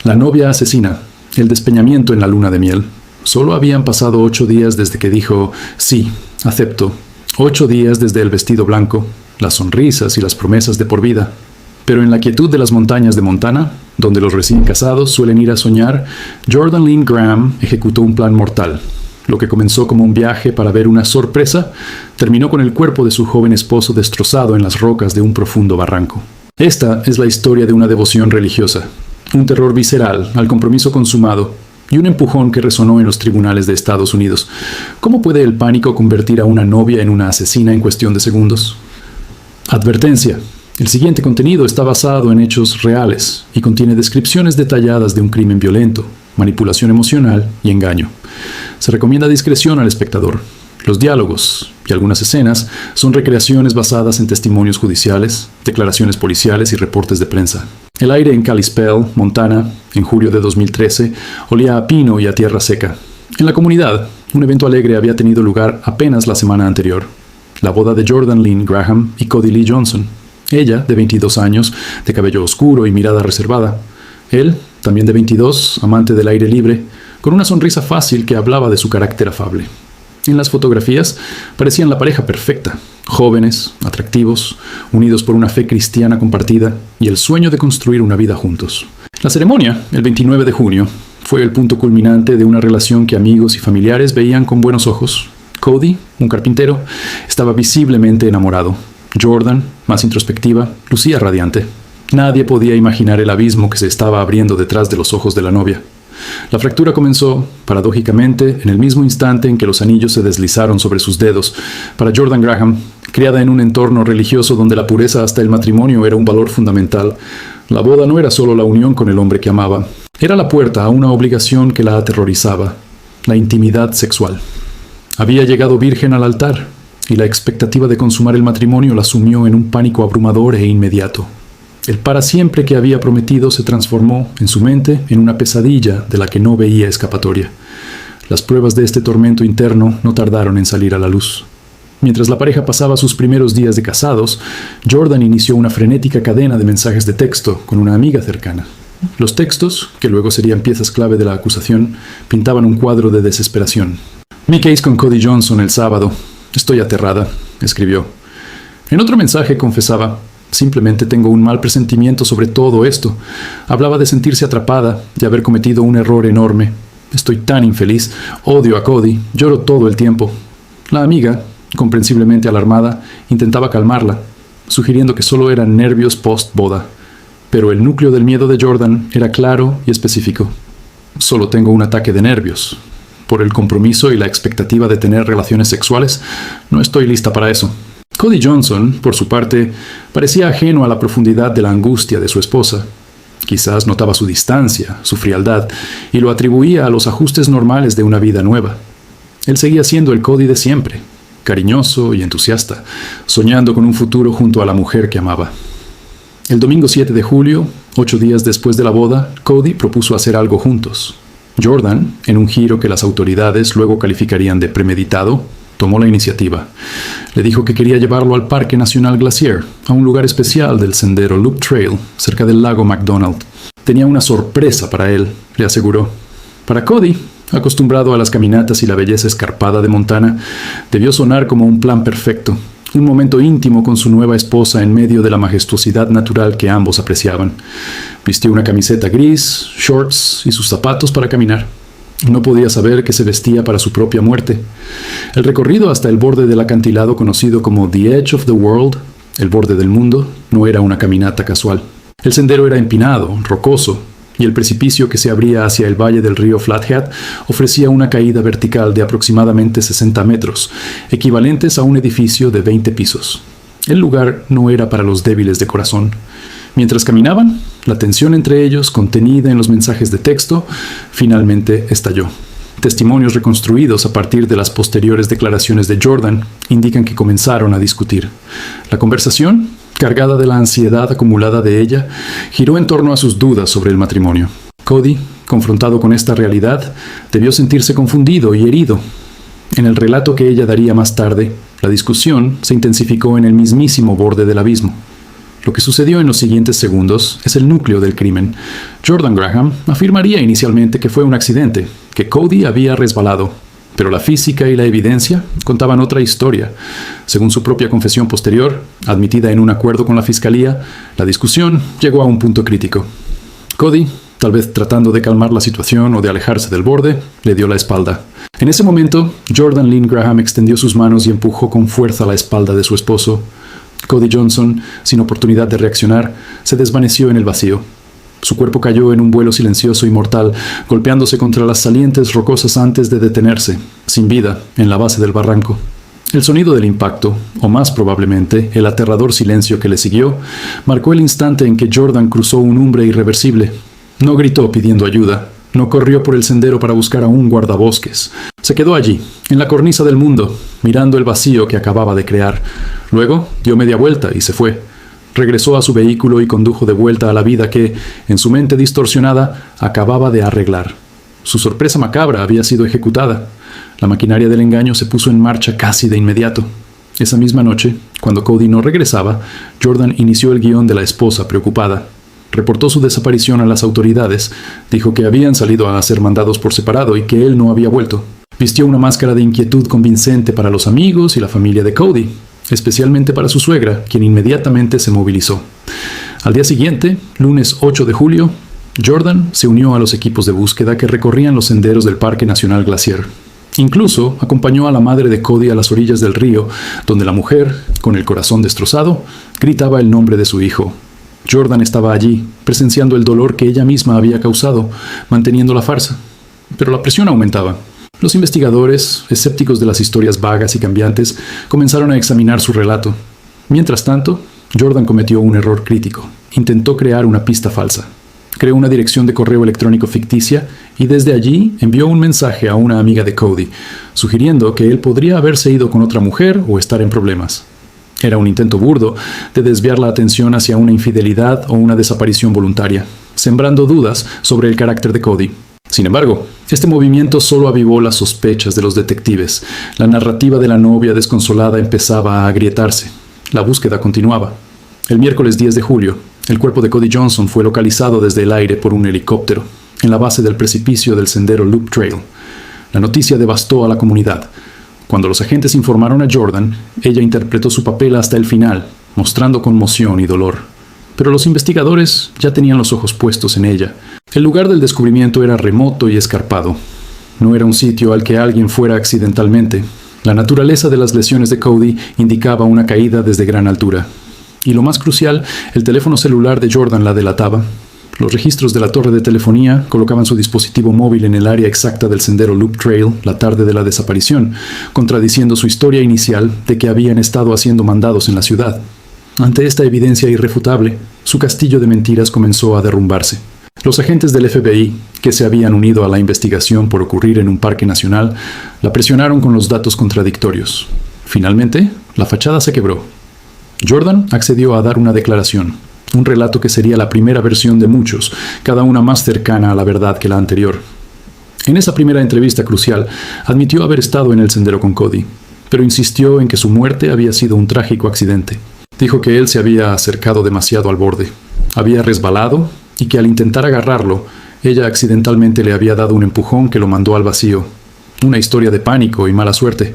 La novia asesina. El despeñamiento en la luna de miel. Solo habían pasado 8 días desde que dijo, sí, acepto. 8 días desde el vestido blanco, las sonrisas y las promesas de por vida. Pero en la quietud de las montañas de Montana, donde los recién casados suelen ir a soñar, Jordan Lynn Graham ejecutó un plan mortal. Lo que comenzó como un viaje para ver una sorpresa, terminó con el cuerpo de su joven esposo destrozado en las rocas de un profundo barranco. Esta es la historia de una devoción religiosa, un terror visceral al compromiso consumado y un empujón que resonó en los tribunales de Estados Unidos. ¿Cómo puede el pánico convertir a una novia en una asesina en cuestión de segundos? Advertencia. El siguiente contenido está basado en hechos reales y contiene descripciones detalladas de un crimen violento, manipulación emocional y engaño. Se recomienda discreción al espectador. Los diálogos y algunas escenas son recreaciones basadas en testimonios judiciales, declaraciones policiales y reportes de prensa. El aire en Kalispell, Montana, en julio de 2013, olía a pino y a tierra seca. En la comunidad, un evento alegre había tenido lugar apenas la semana anterior. La boda de Jordan Lynn Graham y Cody Lee Johnson. Ella, de 22 años, de cabello oscuro y mirada reservada. Él, también de 22, amante del aire libre, con una sonrisa fácil que hablaba de su carácter afable. En las fotografías parecían la pareja perfecta, jóvenes, atractivos, unidos por una fe cristiana compartida y el sueño de construir una vida juntos. La ceremonia, el 29 de junio, fue el punto culminante de una relación que amigos y familiares veían con buenos ojos. Cody, un carpintero, estaba visiblemente enamorado. Jordan, más introspectiva, lucía radiante. Nadie podía imaginar el abismo que se estaba abriendo detrás de los ojos de la novia. La fractura comenzó, paradójicamente, en el mismo instante en que los anillos se deslizaron sobre sus dedos. Para Jordan Graham, criada en un entorno religioso donde la pureza hasta el matrimonio era un valor fundamental, la boda no era solo la unión con el hombre que amaba. Era la puerta a una obligación que la aterrorizaba, la intimidad sexual. Había llegado virgen al altar, y la expectativa de consumar el matrimonio la sumió en un pánico abrumador e inmediato. El para siempre que había prometido se transformó, en su mente, en una pesadilla de la que no veía escapatoria. Las pruebas de este tormento interno no tardaron en salir a la luz. Mientras la pareja pasaba sus primeros días de casados, Jordan inició una frenética cadena de mensajes de texto con una amiga cercana. Los textos, que luego serían piezas clave de la acusación, pintaban un cuadro de desesperación. Mi case con Cody Johnson el sábado. Estoy aterrada, escribió. En otro mensaje confesaba, simplemente tengo un mal presentimiento sobre todo esto. Hablaba de sentirse atrapada, de haber cometido un error enorme. Estoy tan infeliz, odio a Cody, lloro todo el tiempo. La amiga, comprensiblemente alarmada, intentaba calmarla, sugiriendo que solo eran nervios post-boda. Pero el núcleo del miedo de Jordan era claro y específico. Solo tengo un ataque de nervios. Por el compromiso y la expectativa de tener relaciones sexuales, no estoy lista para eso. Cody Johnson, por su parte, parecía ajeno a la profundidad de la angustia de su esposa. Quizás notaba su distancia, su frialdad, y lo atribuía a los ajustes normales de una vida nueva. Él seguía siendo el Cody de siempre, cariñoso y entusiasta, soñando con un futuro junto a la mujer que amaba. El domingo 7 de julio, 8 días después de la boda, Cody propuso hacer algo juntos. Jordan, en un giro que las autoridades luego calificarían de premeditado, tomó la iniciativa. Le dijo que quería llevarlo al Parque Nacional Glacier, a un lugar especial del sendero Loop Trail, cerca del lago McDonald. Tenía una sorpresa para él, le aseguró. Para Cody, acostumbrado a las caminatas y la belleza escarpada de Montana, debió sonar como un plan perfecto. Un momento íntimo con su nueva esposa en medio de la majestuosidad natural que ambos apreciaban. Vistió una camiseta gris, shorts y sus zapatos para caminar. No podía saber que se vestía para su propia muerte. El recorrido hasta el borde del acantilado conocido como The Edge of the World, el borde del mundo, no era una caminata casual. El sendero era empinado, rocoso, y el precipicio que se abría hacia el valle del río Flathead ofrecía una caída vertical de aproximadamente 60 metros, equivalentes a un edificio de 20 pisos. El lugar no era para los débiles de corazón. Mientras caminaban, la tensión entre ellos, contenida en los mensajes de texto, finalmente estalló. Testimonios reconstruidos a partir de las posteriores declaraciones de Jordan indican que comenzaron a discutir. La conversación, cargada de la ansiedad acumulada de ella, giró en torno a sus dudas sobre el matrimonio. Cody, confrontado con esta realidad, debió sentirse confundido y herido. En el relato que ella daría más tarde, la discusión se intensificó en el mismísimo borde del abismo. Lo que sucedió en los siguientes segundos es el núcleo del crimen. Jordan Graham afirmaría inicialmente que fue un accidente, que Cody había resbalado, pero la física y la evidencia contaban otra historia. Según su propia confesión posterior, admitida en un acuerdo con la fiscalía, la discusión llegó a un punto crítico. Cody, tal vez tratando de calmar la situación o de alejarse del borde, le dio la espalda. En ese momento, Jordan Lynn Graham extendió sus manos y empujó con fuerza la espalda de su esposo. Cody Johnson, sin oportunidad de reaccionar, se desvaneció en el vacío. Su cuerpo cayó en un vuelo silencioso y mortal, golpeándose contra las salientes rocosas antes de detenerse, sin vida, en la base del barranco. El sonido del impacto, o más probablemente, el aterrador silencio que le siguió, marcó el instante en que Jordan cruzó un umbral irreversible. No gritó pidiendo ayuda, no corrió por el sendero para buscar a un guardabosques. Se quedó allí, en la cornisa del mundo, mirando el vacío que acababa de crear. Luego dio media vuelta y se fue. Regresó a su vehículo y condujo de vuelta a la vida que, en su mente distorsionada, acababa de arreglar. Su sorpresa macabra había sido ejecutada. La maquinaria del engaño se puso en marcha casi de inmediato. Esa misma noche, cuando Cody no regresaba, Jordan inició el guión de la esposa preocupada. Reportó su desaparición a las autoridades, dijo que habían salido a hacer mandados por separado y que él no había vuelto. Vistió una máscara de inquietud convincente para los amigos y la familia de Cody, especialmente para su suegra, quien inmediatamente se movilizó. Al día siguiente, lunes 8 de julio, Jordan se unió a los equipos de búsqueda que recorrían los senderos del Parque Nacional Glacier. Incluso acompañó a la madre de Cody a las orillas del río, donde la mujer, con el corazón destrozado, gritaba el nombre de su hijo. Jordan estaba allí, presenciando el dolor que ella misma había causado, manteniendo la farsa. Pero la presión aumentaba. Los investigadores, escépticos de las historias vagas y cambiantes, comenzaron a examinar su relato. Mientras tanto, Jordan cometió un error crítico. Intentó crear una pista falsa. Creó una dirección de correo electrónico ficticia y desde allí envió un mensaje a una amiga de Cody, sugiriendo que él podría haberse ido con otra mujer o estar en problemas. Era un intento burdo de desviar la atención hacia una infidelidad o una desaparición voluntaria, sembrando dudas sobre el carácter de Cody. Sin embargo, este movimiento solo avivó las sospechas de los detectives. La narrativa de la novia desconsolada empezaba a agrietarse. La búsqueda continuaba. El miércoles 10 de julio, el cuerpo de Cody Johnson fue localizado desde el aire por un helicóptero, en la base del precipicio del sendero Loop Trail. La noticia devastó a la comunidad. Cuando los agentes informaron a Jordan, ella interpretó su papel hasta el final, mostrando conmoción y dolor. Pero los investigadores ya tenían los ojos puestos en ella. El lugar del descubrimiento era remoto y escarpado. No era un sitio al que alguien fuera accidentalmente. La naturaleza de las lesiones de Cody indicaba una caída desde gran altura. Y lo más crucial, el teléfono celular de Jordan la delataba. Los registros de la torre de telefonía colocaban su dispositivo móvil en el área exacta del sendero Loop Trail la tarde de la desaparición, contradiciendo su historia inicial de que habían estado haciendo mandados en la ciudad. Ante esta evidencia irrefutable, su castillo de mentiras comenzó a derrumbarse. Los agentes del FBI, que se habían unido a la investigación por ocurrir en un parque nacional, la presionaron con los datos contradictorios. Finalmente, la fachada se quebró. Jordan accedió a dar una declaración, un relato que sería la primera versión de muchos, cada una más cercana a la verdad que la anterior. En esa primera entrevista crucial, admitió haber estado en el sendero con Cody, pero insistió en que su muerte había sido un trágico accidente. Dijo que él se había acercado demasiado al borde, había resbalado y que al intentar agarrarlo, ella accidentalmente le había dado un empujón que lo mandó al vacío. Una historia de pánico y mala suerte,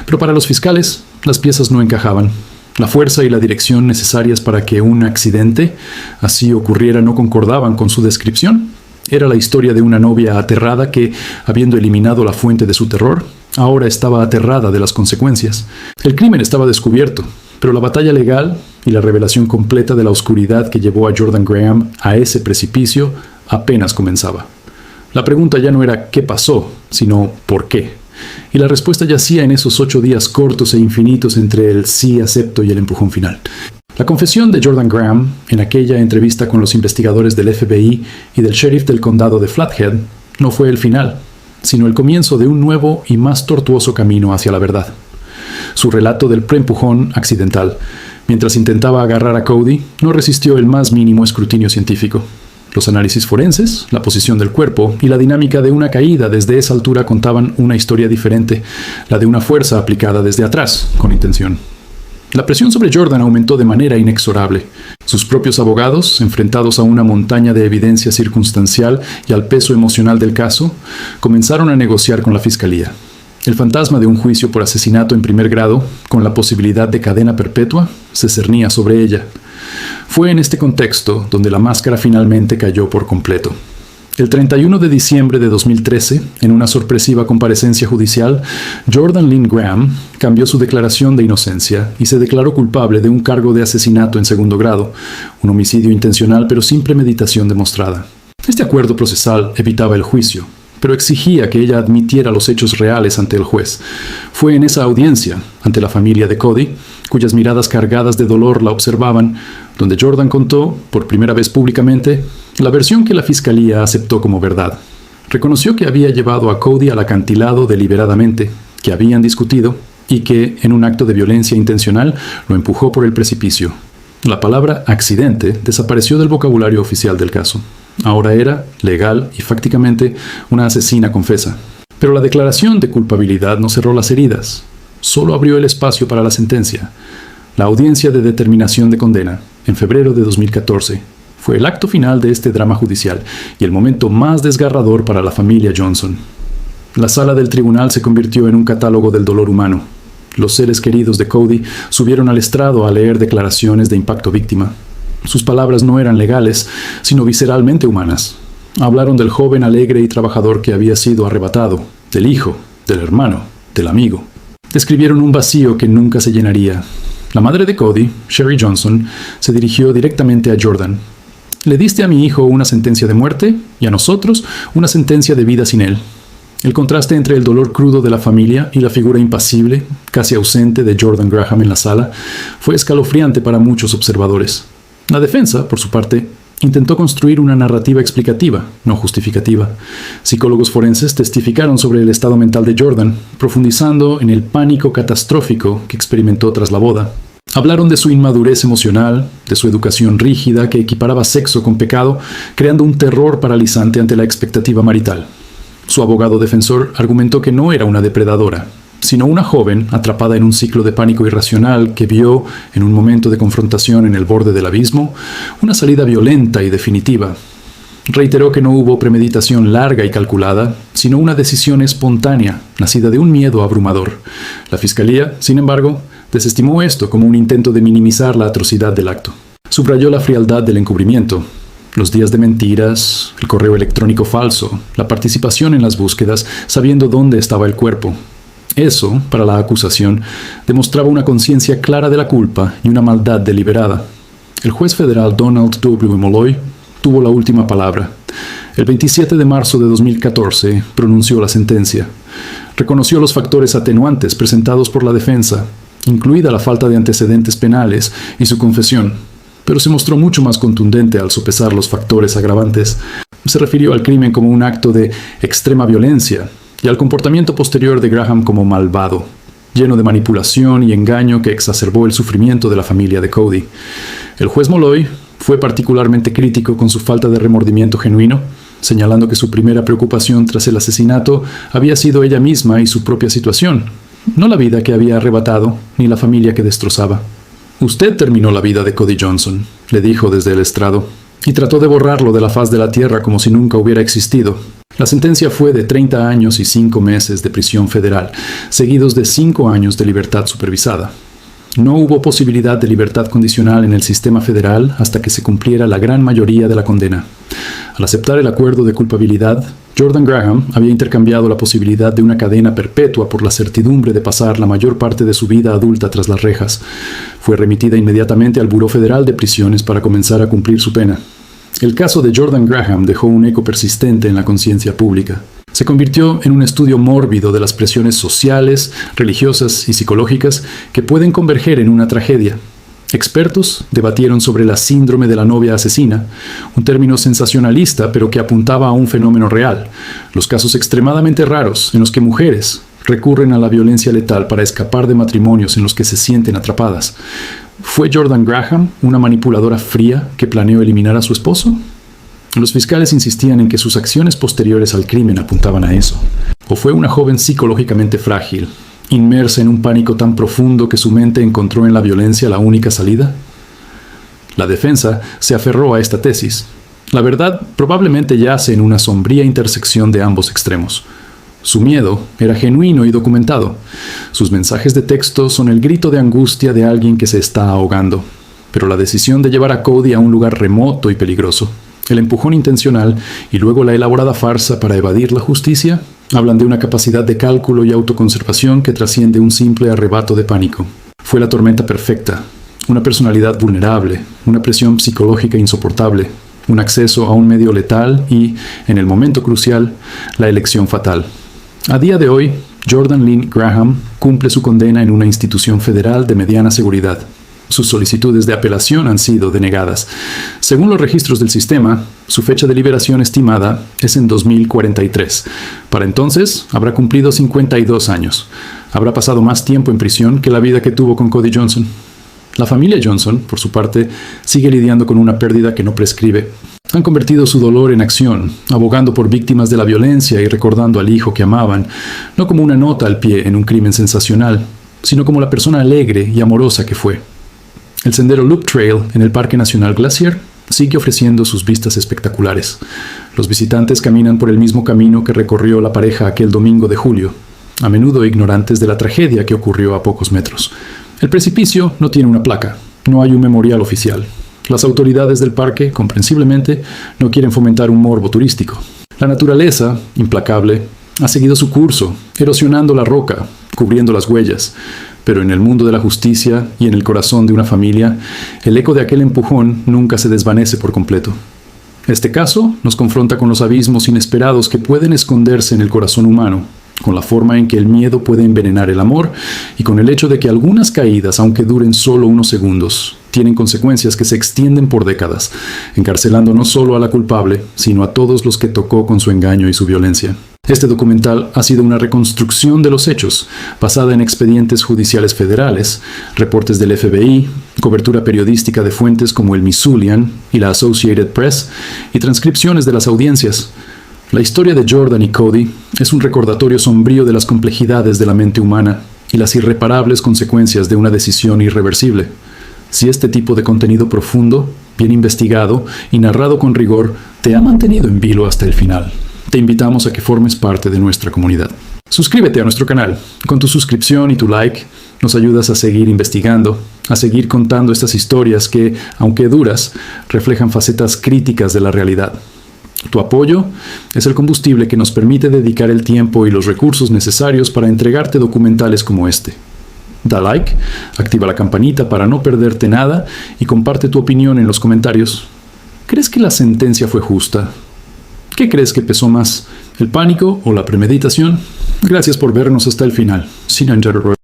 pero para los fiscales, las piezas no encajaban. La fuerza y la dirección necesarias para que un accidente así ocurriera no concordaban con su descripción. Era la historia de una novia aterrada que, habiendo eliminado la fuente de su terror, ahora estaba aterrada de las consecuencias. El crimen estaba descubierto, pero la batalla legal y la revelación completa de la oscuridad que llevó a Jordan Graham a ese precipicio apenas comenzaba. La pregunta ya no era ¿qué pasó?, sino ¿por qué? Y la respuesta yacía en esos 8 días cortos e infinitos entre el sí acepto y el empujón final. La confesión de Jordan Graham, en aquella entrevista con los investigadores del FBI y del sheriff del condado de Flathead, no fue el final, sino el comienzo de un nuevo y más tortuoso camino hacia la verdad. Su relato del preempujón accidental, mientras intentaba agarrar a Cody, no resistió el más mínimo escrutinio científico. Los análisis forenses, la posición del cuerpo y la dinámica de una caída desde esa altura contaban una historia diferente, la de una fuerza aplicada desde atrás, con intención. La presión sobre Jordan aumentó de manera inexorable. Sus propios abogados, enfrentados a una montaña de evidencia circunstancial y al peso emocional del caso, comenzaron a negociar con la fiscalía. El fantasma de un juicio por asesinato en primer grado, con la posibilidad de cadena perpetua, se cernía sobre ella. Fue en este contexto donde la máscara finalmente cayó por completo. El 31 de diciembre de 2013, en una sorpresiva comparecencia judicial, Jordan Lynn Graham cambió su declaración de inocencia y se declaró culpable de un cargo de asesinato en segundo grado, un homicidio intencional pero sin premeditación demostrada. Este acuerdo procesal evitaba el juicio, pero exigía que ella admitiera los hechos reales ante el juez. Fue en esa audiencia, ante la familia de Cody, cuyas miradas cargadas de dolor la observaban, donde Jordan contó, por primera vez públicamente, la versión que la fiscalía aceptó como verdad. Reconoció que había llevado a Cody al acantilado deliberadamente, que habían discutido y que, en un acto de violencia intencional, lo empujó por el precipicio. La palabra accidente desapareció del vocabulario oficial del caso. Ahora era, legal y fácticamente, una asesina confesa. Pero la declaración de culpabilidad no cerró las heridas. Solo abrió el espacio para la sentencia. La audiencia de determinación de condena, en febrero de 2014, fue el acto final de este drama judicial y el momento más desgarrador para la familia Johnson. La sala del tribunal se convirtió en un catálogo del dolor humano. Los seres queridos de Cody subieron al estrado a leer declaraciones de impacto víctima. Sus palabras no eran legales, sino visceralmente humanas. Hablaron del joven alegre y trabajador que había sido arrebatado, del hijo, del hermano, del amigo. Describieron un vacío que nunca se llenaría. La madre de Cody, Sherry Johnson, se dirigió directamente a Jordan. «Le diste a mi hijo una sentencia de muerte y a nosotros una sentencia de vida sin él». El contraste entre el dolor crudo de la familia y la figura impasible, casi ausente de Jordan Graham en la sala, fue escalofriante para muchos observadores. La defensa, por su parte, intentó construir una narrativa explicativa, no justificativa. Psicólogos forenses testificaron sobre el estado mental de Jordan, profundizando en el pánico catastrófico que experimentó tras la boda. Hablaron de su inmadurez emocional, de su educación rígida que equiparaba sexo con pecado, creando un terror paralizante ante la expectativa marital. Su abogado defensor argumentó que no era una depredadora, sino una joven atrapada en un ciclo de pánico irracional que vio, en un momento de confrontación en el borde del abismo, una salida violenta y definitiva. Reiteró que no hubo premeditación larga y calculada, sino una decisión espontánea, nacida de un miedo abrumador. La fiscalía, sin embargo, desestimó esto como un intento de minimizar la atrocidad del acto. Subrayó la frialdad del encubrimiento, los días de mentiras, el correo electrónico falso, la participación en las búsquedas, sabiendo dónde estaba el cuerpo. Eso, para la acusación, demostraba una conciencia clara de la culpa y una maldad deliberada. El juez federal Donald W. Molloy tuvo la última palabra. El 27 de marzo de 2014 pronunció la sentencia. Reconoció los factores atenuantes presentados por la defensa, incluida la falta de antecedentes penales y su confesión, pero se mostró mucho más contundente al sopesar los factores agravantes. Se refirió al crimen como un acto de extrema violencia y al comportamiento posterior de Graham como malvado, lleno de manipulación y engaño que exacerbó el sufrimiento de la familia de Cody. El juez Molloy fue particularmente crítico con su falta de remordimiento genuino, señalando que su primera preocupación tras el asesinato había sido ella misma y su propia situación, no la vida que había arrebatado ni la familia que destrozaba. «Usted terminó la vida de Cody Johnson», le dijo desde el estrado, y trató de borrarlo de la faz de la tierra como si nunca hubiera existido. La sentencia fue de 30 años y 5 meses de prisión federal, seguidos de 5 años de libertad supervisada. No hubo posibilidad de libertad condicional en el sistema federal hasta que se cumpliera la gran mayoría de la condena. Al aceptar el acuerdo de culpabilidad, Jordan Graham había intercambiado la posibilidad de una cadena perpetua por la certidumbre de pasar la mayor parte de su vida adulta tras las rejas. Fue remitida inmediatamente al Buró Federal de Prisiones para comenzar a cumplir su pena. El caso de Jordan Graham dejó un eco persistente en la conciencia pública. Se convirtió en un estudio mórbido de las presiones sociales, religiosas y psicológicas que pueden converger en una tragedia. Expertos debatieron sobre la síndrome de la novia asesina, un término sensacionalista pero que apuntaba a un fenómeno real, los casos extremadamente raros en los que mujeres recurren a la violencia letal para escapar de matrimonios en los que se sienten atrapadas. ¿Fue Jordan Graham una manipuladora fría que planeó eliminar a su esposo? Los fiscales insistían en que sus acciones posteriores al crimen apuntaban a eso. ¿O fue una joven psicológicamente frágil, inmersa en un pánico tan profundo que su mente encontró en la violencia la única salida? La defensa se aferró a esta tesis. La verdad probablemente yace en una sombría intersección de ambos extremos. Su miedo era genuino y documentado. Sus mensajes de texto son el grito de angustia de alguien que se está ahogando. Pero la decisión de llevar a Cody a un lugar remoto y peligroso, el empujón intencional y luego la elaborada farsa para evadir la justicia, hablan de una capacidad de cálculo y autoconservación que trasciende un simple arrebato de pánico. Fue la tormenta perfecta, una personalidad vulnerable, una presión psicológica insoportable, un acceso a un medio letal y, en el momento crucial, la elección fatal. A día de hoy, Jordan Lynn Graham cumple su condena en una institución federal de mediana seguridad. Sus solicitudes de apelación han sido denegadas. Según los registros del sistema, su fecha de liberación estimada es en 2043. Para entonces, habrá cumplido 52 años. Habrá pasado más tiempo en prisión que la vida que tuvo con Cody Johnson. La familia Johnson, por su parte, sigue lidiando con una pérdida que no prescribe. Han convertido su dolor en acción, abogando por víctimas de la violencia y recordando al hijo que amaban, no como una nota al pie en un crimen sensacional, sino como la persona alegre y amorosa que fue. El sendero Loop Trail en el Parque Nacional Glacier sigue ofreciendo sus vistas espectaculares. Los visitantes caminan por el mismo camino que recorrió la pareja aquel domingo de julio, a menudo ignorantes de la tragedia que ocurrió a pocos metros. El precipicio no tiene una placa, no hay un memorial oficial. Las autoridades del parque, comprensiblemente, no quieren fomentar un morbo turístico. La naturaleza, implacable, ha seguido su curso, erosionando la roca, cubriendo las huellas. Pero en el mundo de la justicia y en el corazón de una familia, el eco de aquel empujón nunca se desvanece por completo. Este caso nos confronta con los abismos inesperados que pueden esconderse en el corazón humano, con la forma en que el miedo puede envenenar el amor y con el hecho de que algunas caídas, aunque duren solo unos segundos, tienen consecuencias que se extienden por décadas, encarcelando no solo a la culpable, sino a todos los que tocó con su engaño y su violencia. Este documental ha sido una reconstrucción de los hechos, basada en expedientes judiciales federales, reportes del FBI, cobertura periodística de fuentes como el Missoulian y la Associated Press, y transcripciones de las audiencias. La historia de Jordan y Cody es un recordatorio sombrío de las complejidades de la mente humana y las irreparables consecuencias de una decisión irreversible. Si este tipo de contenido profundo, bien investigado y narrado con rigor, te ha mantenido en vilo hasta el final, te invitamos a que formes parte de nuestra comunidad. Suscríbete a nuestro canal. Con tu suscripción y tu like, nos ayudas a seguir investigando, a seguir contando estas historias que, aunque duras, reflejan facetas críticas de la realidad. Tu apoyo es el combustible que nos permite dedicar el tiempo y los recursos necesarios para entregarte documentales como este. Da like, activa la campanita para no perderte nada y comparte tu opinión en los comentarios. ¿Crees que la sentencia fue justa? ¿Qué crees que pesó más, el pánico o la premeditación? Gracias por vernos hasta el final. Sin